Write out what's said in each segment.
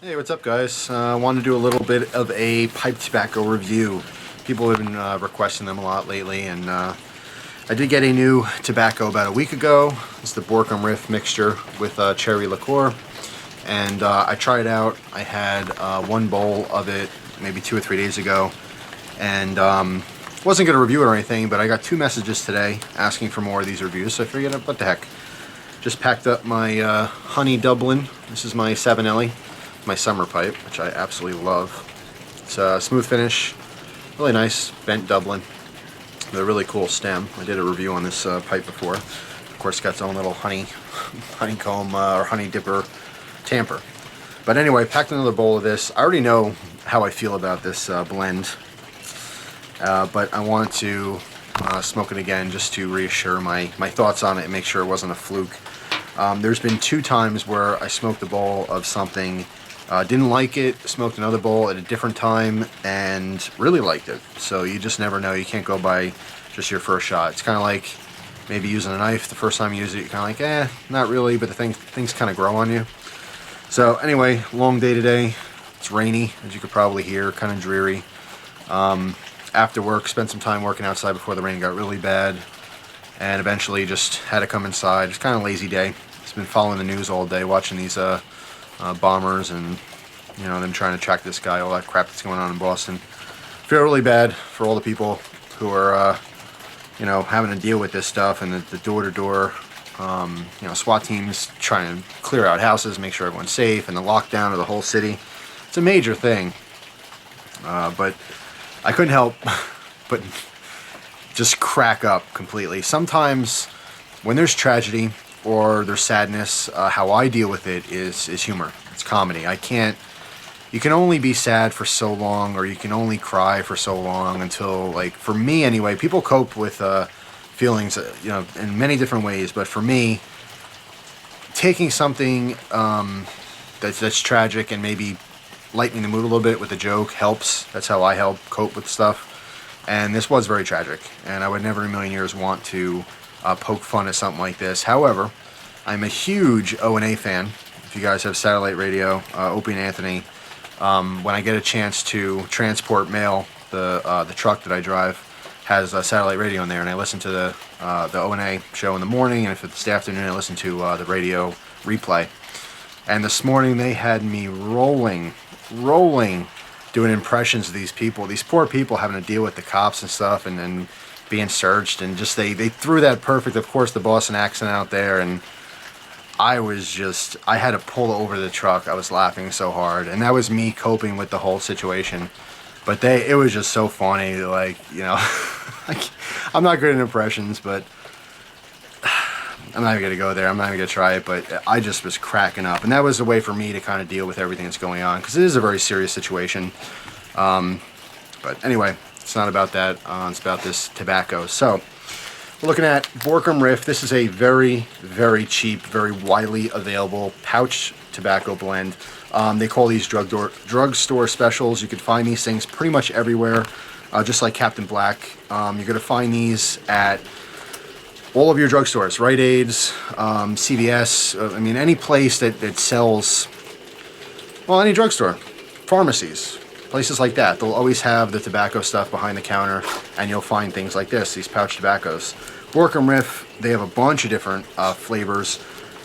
Hey, what's up guys? I wanted to do a little bit of a pipe tobacco review. People have been requesting them a lot lately, and I did get a new tobacco about a week ago. It's the Borkum Riff mixture with cherry liqueur, and I tried it out. I had one bowl of it maybe 2 or 3 days ago, and wasn't going to review it or anything, but I got 2 messages today asking for more of these reviews, so I figured, what the heck. Just packed up my Honey Dublin. This is my Savinelli. My summer pipe, which I absolutely love. It's a smooth finish, really nice bent Dublin with a really cool stem. I did a review on this pipe before. Of course, it's got its own little honeycomb or honey dipper tamper. But anyway, packed another bowl of this. I already know how I feel about this blend, but I wanted to smoke it again just to reassure my thoughts on it and make sure it wasn't a fluke. There's been 2 times where I smoked a bowl of something, didn't like it, smoked another bowl at a different time, and really liked it. So you just never know. You can't go by just your first shot. It's kind of like maybe using a knife. The first time you use it, you're kind of like, not really, but the things kind of grow on you. So anyway, long day today. It's rainy, as you could probably hear, kind of dreary. After work, spent some time working outside before the rain got really bad, and eventually just had to come inside. It's kind of a lazy day. It's been following the news all day, watching these bombers and, you know, them trying to track this guy, all that crap that's going on in Boston. Feel really bad for all the people who are, you know, having to deal with this stuff, and the door-to-door, you know, SWAT teams trying to clear out houses, make sure everyone's safe, and the lockdown of the whole city. It's a major thing, but I couldn't help but just crack up completely. Sometimes when there's tragedy or there's sadness, how I deal with it is humor. It's comedy. You can only be sad for so long, or you can only cry for so long until, like, for me anyway, people cope with feelings, you know, in many different ways, but for me, taking something that's tragic and maybe lightening the mood a little bit with a joke helps. That's how I help cope with stuff. And this was very tragic, and I would never in a million years want to poke fun at something like this. However, I'm a huge O&A fan. If you guys have satellite radio, Opie and Anthony, when I get a chance to transport mail, the truck that I drive has a satellite radio in there, and I listen to the O&A show in the morning, and if it's the afternoon, I listen to the radio replay. And this morning they had me rolling doing impressions of these people, these poor people having to deal with the cops and stuff, and being searched, and just they threw that perfect, of course, the Boston accent out there, and I had to pull over the truck. I was laughing so hard, and that was me coping with the whole situation. But it was just so funny, like, you know, I'm not good at impressions, but I'm not even going to go there. I'm not even going to try it, but I just was cracking up. And that was a way for me to kind of deal with everything that's going on, because it is a very serious situation. But anyway, it's not about that. It's about this tobacco. So we're looking at Borkum Riff. This is a very, very cheap, very widely available pouch tobacco blend. They call these drugstore specials. You can find these things pretty much everywhere, just like Captain Black. You're going to find these at all of your drugstores, Rite Aids, CVS, I mean, any place that sells, well, any drugstore, pharmacies, places like that. They'll always have the tobacco stuff behind the counter, and you'll find things like this, these pouch tobaccos. Borkum Riff, they have a bunch of different flavors.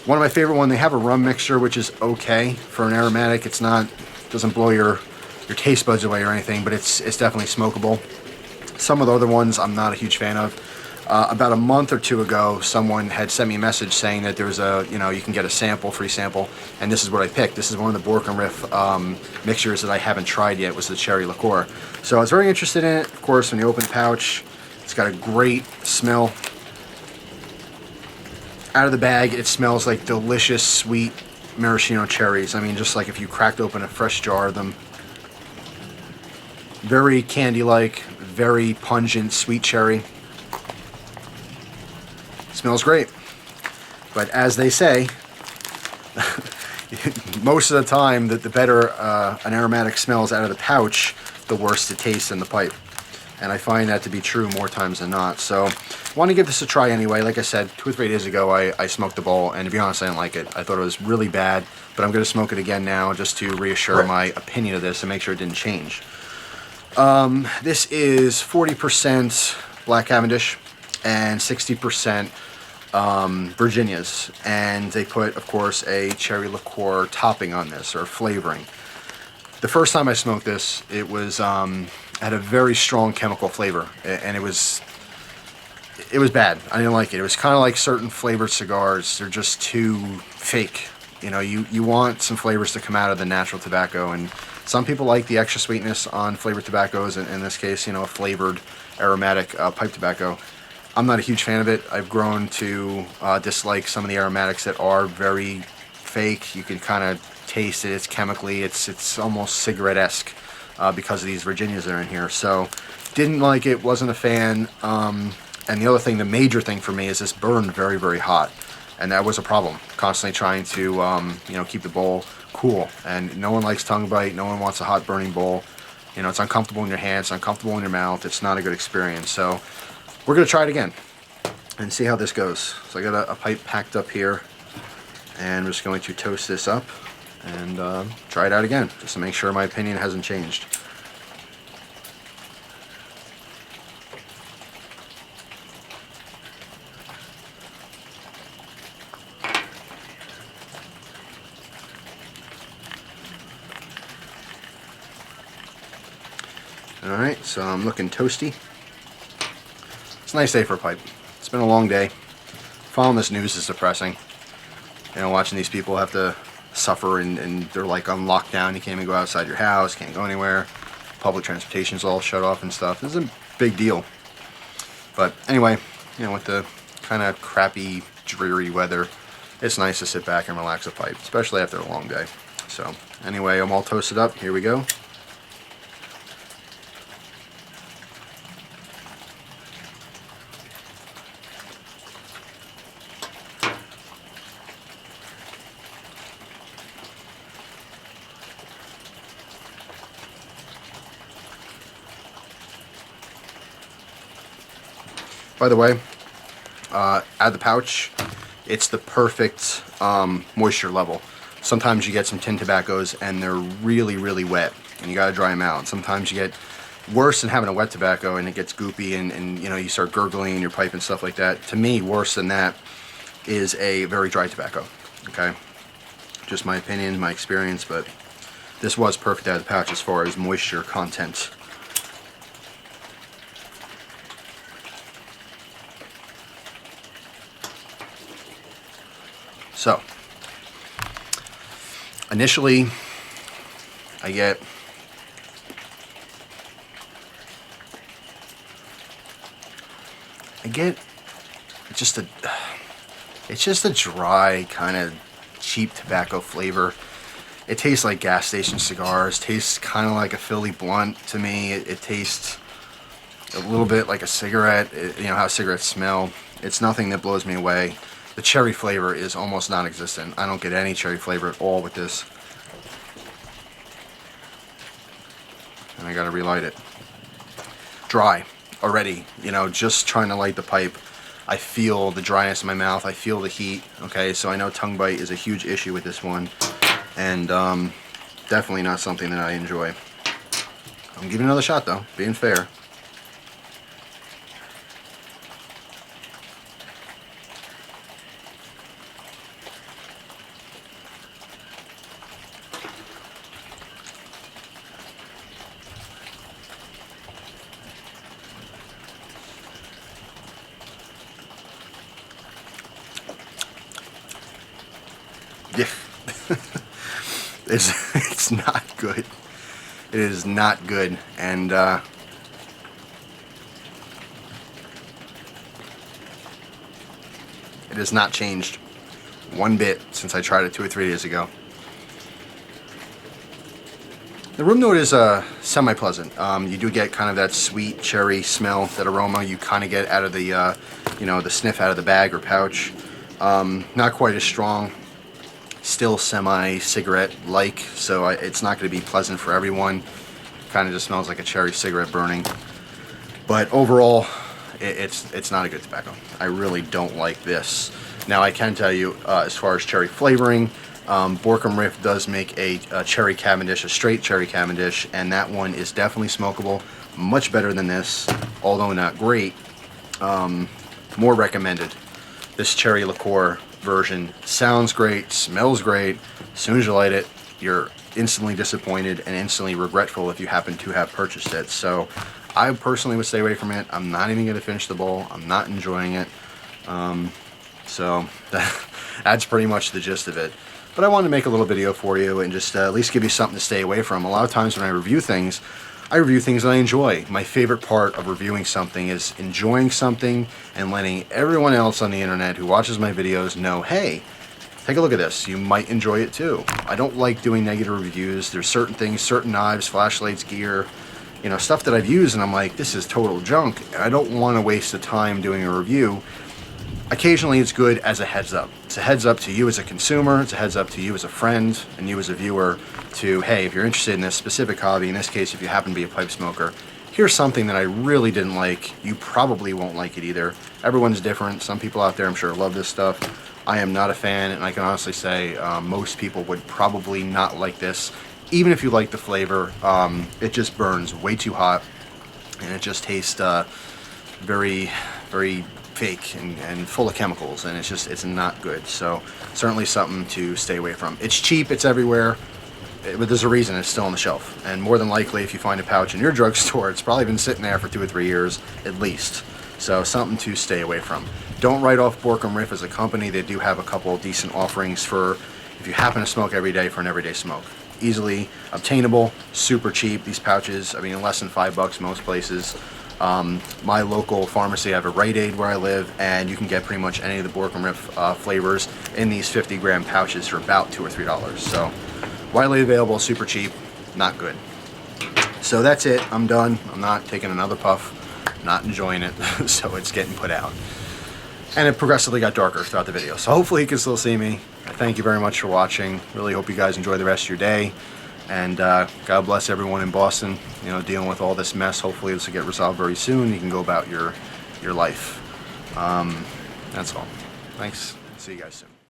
One of my favorite ones, they have a rum mixture, which is okay for an aromatic. It's not, doesn't blow your taste buds away or anything, but it's definitely smokable. Some of the other ones I'm not a huge fan of. About a month or 2 ago, someone had sent me a message saying that there's you can get a sample, free sample, and this is what I picked. This is one of the Borkum Riff mixtures that I haven't tried yet, was the cherry liqueur. So I was very interested in it. Of course, when you open the pouch, it's got a great smell. Out of the bag, it smells like delicious, sweet maraschino cherries. I mean, just like if you cracked open a fresh jar of them. Very candy-like, very pungent, sweet cherry. Smells great, but as they say, most of the time, the better an aromatic smells out of the pouch, the worse it tastes in the pipe. and I find that to be true more times than not. So I want to give this a try anyway. Like I said, 2 or 3 days ago I smoked the bowl, and to be honest, I didn't like it. I thought it was really bad, but I'm going to smoke it again now just to reassure my opinion of this and make sure it didn't change. This is 40% Black Cavendish and 60% Virginias, and they put, of course, a cherry liqueur topping on this, or flavoring. The first time I smoked this, it was had a very strong chemical flavor, and it was bad. I didn't like it. It was kind of like certain flavored cigars. They're just too fake. You know, you want some flavors to come out of the natural tobacco, and some people like the extra sweetness on flavored tobaccos, and in this case, you know, a flavored aromatic pipe tobacco. I'm not a huge fan of it. I've grown to dislike some of the aromatics that are very fake. You can kind of taste it. It's chemically, it's almost cigarette-esque because of these Virginias that are in here. So didn't like it, wasn't a fan. And the other thing, the major thing for me, is this burned very, very hot, and that was a problem. Constantly trying to you know, keep the bowl cool, and no one likes tongue bite. No one wants a hot burning bowl. You know, it's uncomfortable in your hands, it's uncomfortable in your mouth. It's not a good experience. So we're gonna try it again and see how this goes. So I got a pipe packed up here, and I'm just going to toast this up and try it out again, just to make sure my opinion hasn't changed. Alright, so I'm looking toasty. It's a nice day for a pipe. It's been a long day. Following this news is depressing. You know, watching these people have to suffer, and they're like on lockdown. You can't even go outside your house, can't go anywhere. Public transportation's all shut off and stuff. This is a big deal. But anyway, you know, with the kind of crappy, dreary weather, it's nice to sit back and relax a pipe, especially after a long day. So anyway, I'm all toasted up. Here we go. By the way, out of the pouch, it's the perfect moisture level. Sometimes you get some tin tobaccos and they're really, really wet, and you gotta dry them out. Sometimes you get worse than having a wet tobacco and it gets goopy, and you know, you start gurgling in your pipe and stuff like that. To me, worse than that is a very dry tobacco. Okay, just my opinion, my experience, but this was perfect out of the pouch as far as moisture content. So, initially, I get it's just a dry, kind of cheap tobacco flavor. It tastes like gas station cigars. Tastes kind of like a Philly blunt to me. It tastes a little bit like a cigarette. You know how cigarettes smell. It's nothing that blows me away. The cherry flavor is almost non-existent. I don't get any cherry flavor at all with this. And I gotta relight it. Dry already, you know, just trying to light the pipe. I feel the dryness in my mouth. I feel the heat. Okay, so I know tongue bite is a huge issue with this one, and definitely not something that I enjoy. I'm giving it another shot though, being fair. Yeah. It's not good. It is not good, and it has not changed one bit since I tried it 2 or 3 days ago. The room note is semi-pleasant. You do get kind of that sweet cherry smell, that aroma you kind of get out of the, you know, the sniff out of the bag or pouch. Not quite as strong. Still semi-cigarette-like, so it's not going to be pleasant for everyone. Kind of just smells like a cherry cigarette burning. But overall, it's not a good tobacco. I really don't like this. Now I can tell you, as far as cherry flavoring, Borkum Riff does make a cherry Cavendish, a straight cherry Cavendish, and that one is definitely smokable. Much better than this, although not great. More recommended. This cherry liqueur version sounds great, smells great. As soon as you light it, you're instantly disappointed and instantly regretful if you happen to have purchased it. So I personally would stay away from it. I'm not even going to finish the bowl. I'm not enjoying it. So that's pretty much the gist of it. But I wanted to make a little video for you and just at least give you something to stay away from. A lot of times when I review things that I enjoy. My favorite part of reviewing something is enjoying something and letting everyone else on the internet who watches my videos know, hey, take a look at this. You might enjoy it too. I don't like doing negative reviews. There's certain things, certain knives, flashlights, gear, you know, stuff that I've used and I'm like, this is total junk. And I don't want to waste the time doing a review. Occasionally it's good as a heads up. It's a heads up to you as a consumer, it's a heads up to you as a friend, and you as a viewer to, hey, if you're interested in this specific hobby, in this case if you happen to be a pipe smoker, here's something that I really didn't like. You probably won't like it either. Everyone's different. Some people out there I'm sure love this stuff. I am not a fan, and I can honestly say most people would probably not like this. Even if you like the flavor, it just burns way too hot, and it just tastes very, very fake and full of chemicals, and it's not good. So certainly something to stay away from. It's cheap, it's everywhere, but there's a reason it's still on the shelf, and more than likely if you find a pouch in your drugstore, it's probably been sitting there for 2 or 3 years at least. So something to stay away from. Don't write off Borkum Riff as a company. They do have a couple of decent offerings for if you happen to smoke every day, for an everyday smoke. Easily obtainable, super cheap. These pouches, I mean, less than $5 most places. My local pharmacy, I have a Rite Aid where I live, and you can get pretty much any of the Borkum Riff flavors in these 50-gram pouches for about $2 or $3. So widely available, super cheap, not good. So that's it. I'm done. I'm not taking another puff. Not enjoying it. So it's getting put out. And it progressively got darker throughout the video. So hopefully you can still see me. Thank you very much for watching. Really hope you guys enjoy the rest of your day. And God bless everyone in Boston, you know, dealing with all this mess. Hopefully this will get resolved very soon. You can go about your life. That's all. Thanks. See you guys soon.